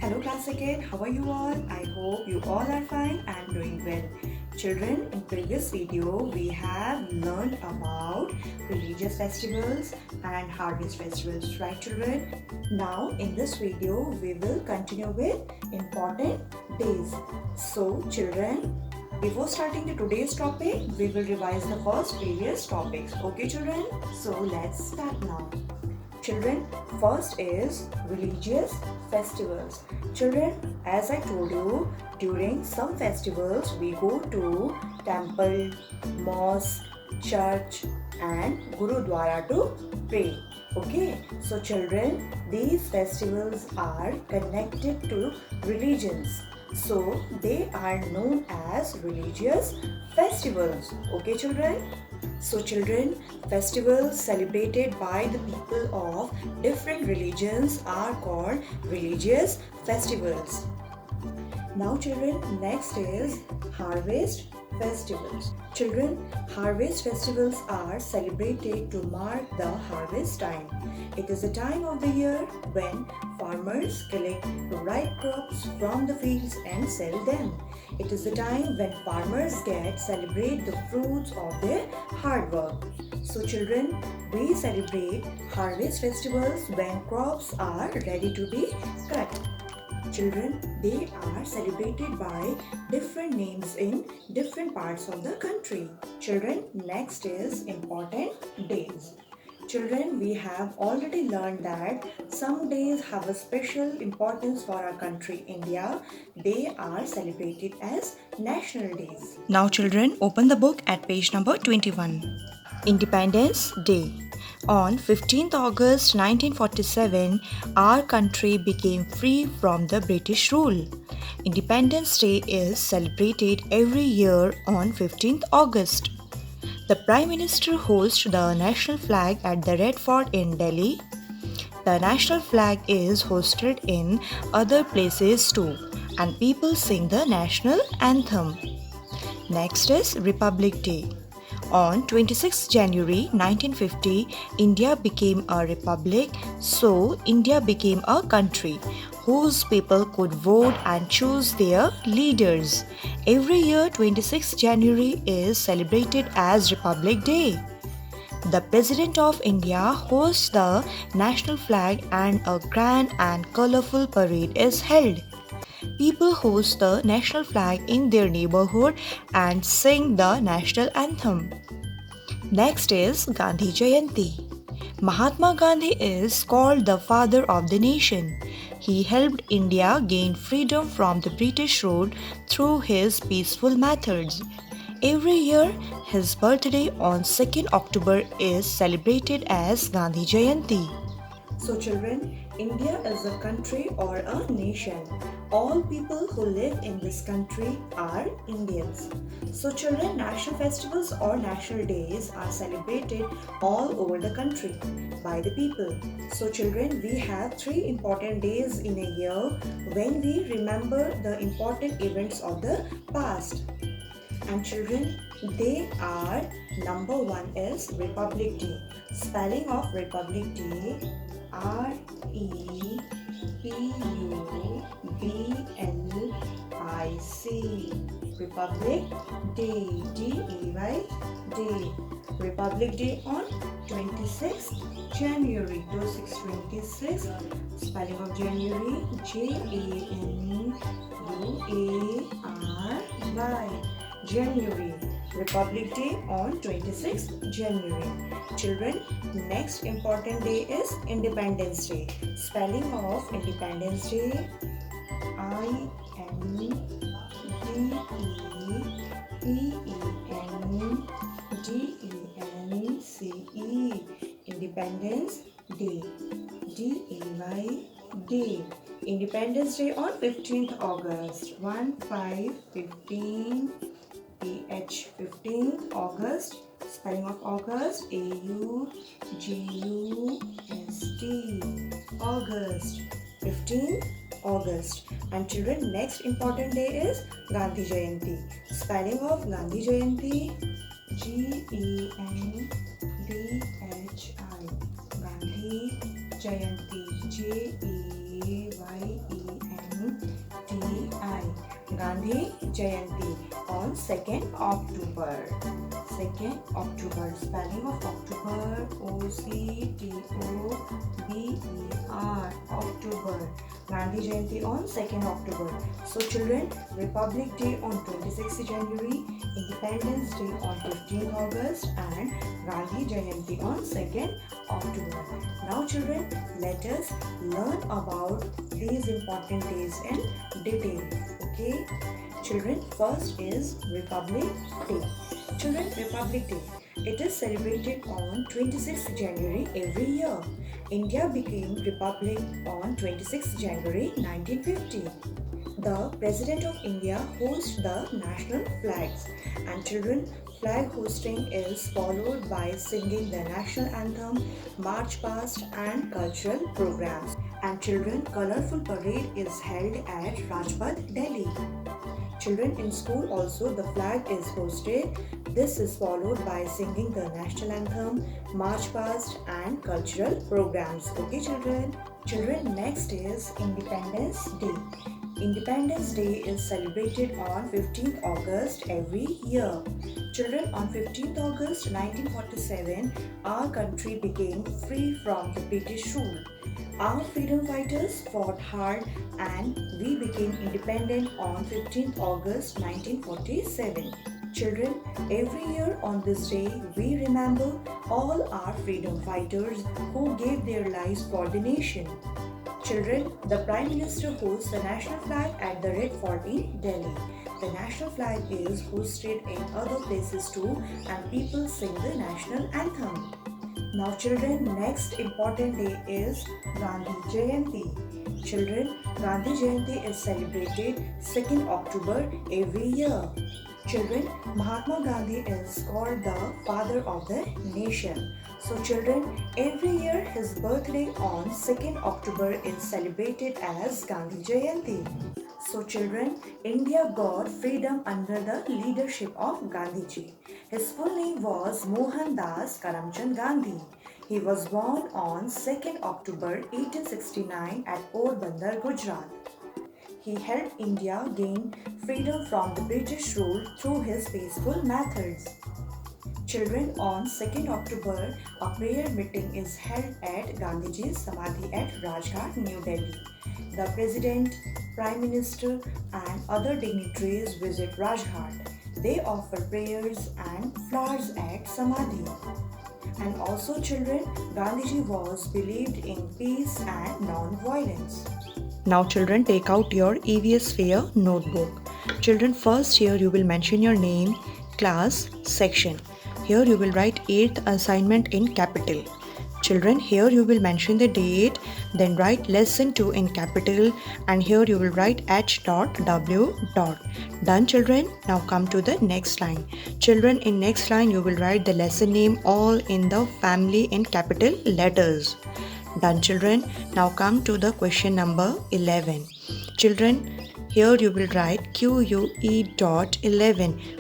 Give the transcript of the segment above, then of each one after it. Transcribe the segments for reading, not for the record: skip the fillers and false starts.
Hello class again, how are you all? I hope you all are fine and doing well. Children, in previous video we have learned about religious festivals and harvest festivals, right children? Now in this video we will continue with important days. So children, before starting the today's topic, we will revise the first previous topics. Okay children? So let's start now. Children, first is religious festivals. Children, as I told you, during some festivals we go to temple, mosque, church and gurudwara to pray. Okay, so children, these festivals are connected to religions. So they are known as religious festivals. Okay, children? So children, festivals celebrated by the people of different religions are called religious festivals. Now children, next is harvest festivals. Children, harvest festivals are celebrated to mark the harvest time. It is a time of the year when farmers collect ripe crops from the fields and sell them. It is the time when farmers celebrate the fruits of their hard work. So children, we celebrate harvest festivals when crops are ready to be cut. Children, they are celebrated by different names in different parts of the country. Children, next is important days. Children, we have already learned that some days have a special importance for our country, India. They are celebrated as national days. Now, children, open the book at page number 21. Independence Day. On 15th August 1947, our country became free from the British rule. Independence Day is celebrated every year on 15th August. The Prime Minister hoists the national flag at the Red Fort in Delhi. The national flag is hosted in other places too, and people sing the national anthem. Next is Republic Day. On 26 January 1950, India became a republic, so India became a country whose people could vote and choose their leaders. Every year, 26 January is celebrated as Republic Day. The President of India hosts the national flag and a grand and colorful parade is held. People host the national flag in their neighborhood and sing the national anthem. Next is Gandhi Jayanti. Mahatma Gandhi is called the father of the nation. He helped India gain freedom from the British rule through his peaceful methods. Every year, his birthday on 2nd October is celebrated as Gandhi Jayanti. So children, India is a country or a nation. All people who live in this country are Indians. So children, national festivals or national days are celebrated all over the country by the people. So children, we have 3 important days in a year when we remember the important events of the past. And children, they are number 1 is Republic Day. Spelling of Republic Day, REPUBLIC. Republic Day, DEY Day. Republic Day on 26th January. 26. Spelling of January, JANUARY. January. Republic Day on 26th January. Children, next important day is Independence Day. Spelling of Independence Day, INDEPENDENCE. Independence Day, DAY Day. Independence Day on 15th August. 15 15th August. Spelling of August, AUGUST. August. 15th August. And children, next important day is Gandhi Jayanti. Spelling of Gandhi Jayanti, GANDHI. Gandhi Jayanti, JAYENTI. Gandhi Jayanti on 2nd October. 2nd October. Spelling of October. October. October. Gandhi Jayanti on 2nd October. So children, Republic Day on 26th January, Independence Day on 15th August and Gandhi Jayanti on 2nd October. Now children, let us learn about these important days in detail. Okay? Children, first is Republic Day. Children, Republic Day. It is celebrated on 26th January every year. India became Republic on 26th January 1950. The President of India hosts the national flags, and children, flag hosting is followed by singing the national anthem, march past and cultural programs. And children, colorful parade is held at Rajpath, Delhi. Children, in school also the flag is hosted. This is followed by singing the national anthem, march past and cultural programs. Okay children? Children, next is Independence Day. Independence Day is celebrated on 15th August every year. Children, on 15th August 1947, our country became free from the British rule. Our freedom fighters fought hard and we became independent on 15th August 1947. Children, every year on this day, we remember all our freedom fighters who gave their lives for the nation. Children, the Prime Minister hosts the national flag at the Red Fort in Delhi. The national flag is hosted in other places too and people sing the national anthem. Now children, next important day is Gandhi Jayanti. Children, Gandhi Jayanti is celebrated 2nd October every year. Children, Mahatma Gandhi is called the father of the nation. So children, every year his birthday on 2nd October is celebrated as Gandhi Jayanti. So children, India got freedom under the leadership of Gandhiji. His full name was Mohandas Karamchand Gandhi. He was born on 2nd October 1869 at Porbandar, Gujarat. He helped India gain freedom from the British rule through his peaceful methods. Children, on 2nd October, a prayer meeting is held at Gandhiji's Samadhi at Rajghat, New Delhi. The President, Prime Minister and other dignitaries visit Rajghat. They offer prayers and flowers at Samadhi. And also children, Gandhiji was believed in peace and non-violence. Now children, take out your EVS Fair notebook. Children, first here you will mention your name, class, section. Here you will write 8th assignment in capital. Children, here you will mention the date, then write lesson 2 in capital and here you will write H.W. Done children? Now come to the next line. Children, in next line you will write the lesson name all in the family in capital letters. Done children? Now come to the question number 11. Children, here you will write QUE.11.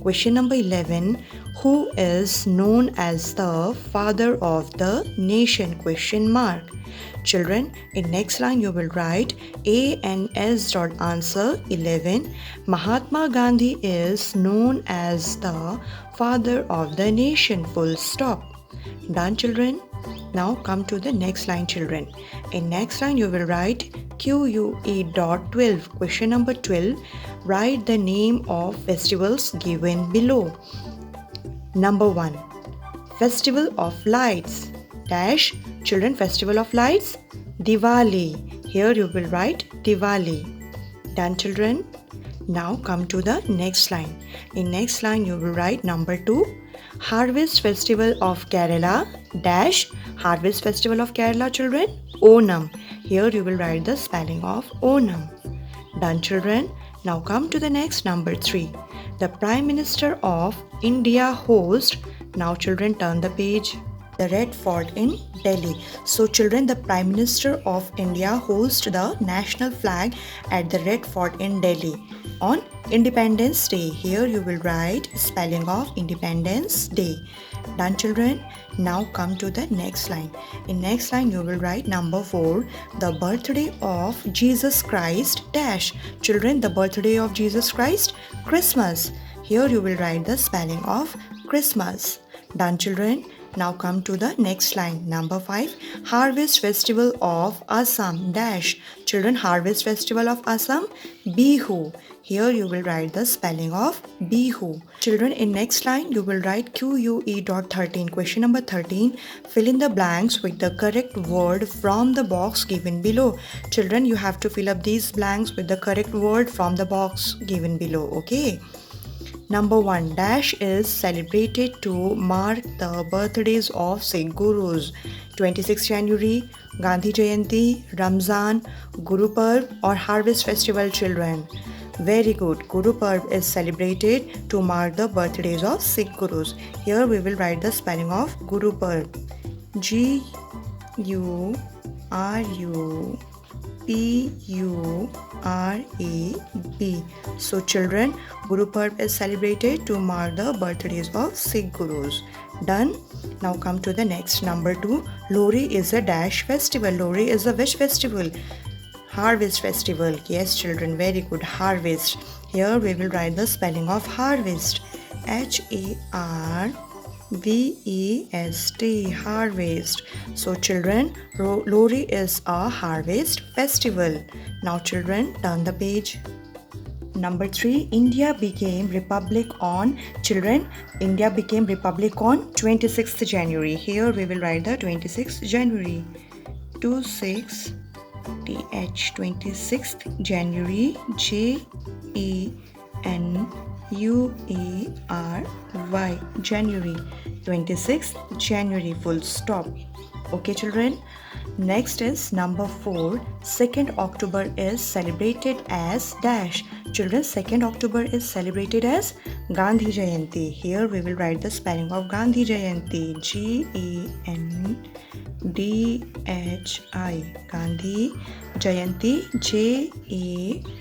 Question number 11. Who is known as the father of the nation? Question mark. Children, in next line you will write ANS. Answer 11. Mahatma Gandhi is known as the father of the nation. Full stop. Done children? Now come to the next line children. In next line you will write QUE.12. Question number 12. Write the name of festivals given below. Number 1. Festival of Lights. Dash. Children, Festival of Lights. Diwali. Here you will write Diwali. Done children? Now come to the next line. In next line you will write number 2. Harvest Festival of Kerala. Dash. Harvest Festival of Kerala children. Onam. Here you will write the spelling of Onam. Done children? Now come to the next number 3. The Prime Minister of India hosts. Now children, turn the page. The Red Fort in Delhi. So children, the Prime Minister of India hosts the national flag at the Red Fort in Delhi on Independence Day. Here you will write spelling of Independence Day. Done, children? Now come to the next line. In next line you will write number 4, the birthday of Jesus Christ dash. Children, the birthday of Jesus Christ, Christmas. Here you will write the spelling of Christmas. Done, children? Now come to the next line. Number 5, Harvest Festival of Assam dash. Children, Harvest Festival of Assam, Bihu. Here you will write the spelling of Bihu. Children, in next line you will write QUE.13. Question number 13. Fill in the blanks with the correct word from the box given below. Children, you have to fill up these blanks with the correct word from the box given below. Okay. Number 1, dash is celebrated to mark the birthdays of Sikh Gurus. 26 January, Gandhi Jayanti, Ramzan, Guru Parv or Harvest Festival, children. Very good. Guru Parv is celebrated to mark the birthdays of Sikh Gurus. Here we will write the spelling of Guru Parv. G-U-R-U-P-U-R-A-B. So children, Guru Parv is celebrated to mark the birthdays of Sikh Gurus. Done. Now come to the next. Number 2, Lohri is a dash festival. Lohri is a which festival? Harvest Festival. Yes, children, very good. Harvest. Here we will write the spelling of harvest. H-A-R-V-E-S-T. Harvest. So children, Lohri is a harvest festival. Now children, turn the page. Number 3, India became republic on, children, India became republic on 26th January. Here we will write the 26th January. 26th January, January, January, 26th January, full stop. Okay, children. Next is number 4, 2nd October is celebrated as dash. Children, 2nd October is celebrated as Gandhi Jayanti. Here we will write the spelling of Gandhi Jayanti. G-A-N-D-H-I. Gandhi Jayanti. J-A-Y-A-N-T-I.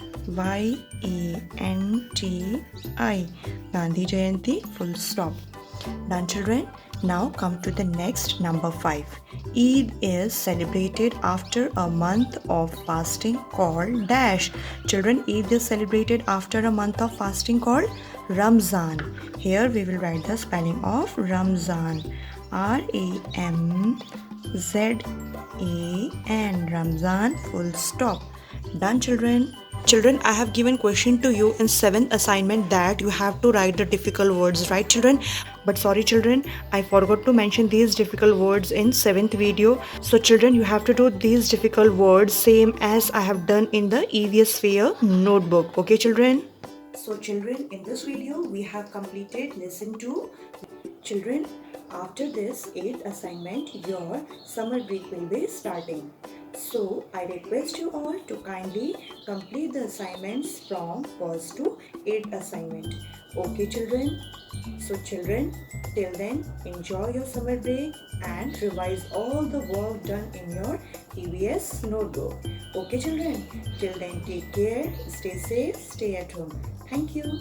Gandhi Jayanti, full stop. Done, children? Now come to the next, number 5. Eid is celebrated after a month of fasting called dash. Children, Eid is celebrated after a month of fasting called Ramzan. Here we will write the spelling of Ramzan. R-A-M-Z-A-N. Ramzan, full stop. Done, children? Children, I have given question to you in 7th assignment that you have to write the difficult words, right children? But sorry children, I forgot to mention these difficult words in 7th video. So children, you have to do these difficult words same as I have done in the EVS Sphere notebook. Okay children? So children, in this video we have completed lesson 2. Children, after this 8th assignment, your summer break will be starting. So I request you all to kindly complete the assignments from 1st to 8th assignment. Okay children? So children, till then enjoy your summer break and revise all the work done in your EVS notebook. Okay children? Till then take care, stay safe, stay at home. Thank you.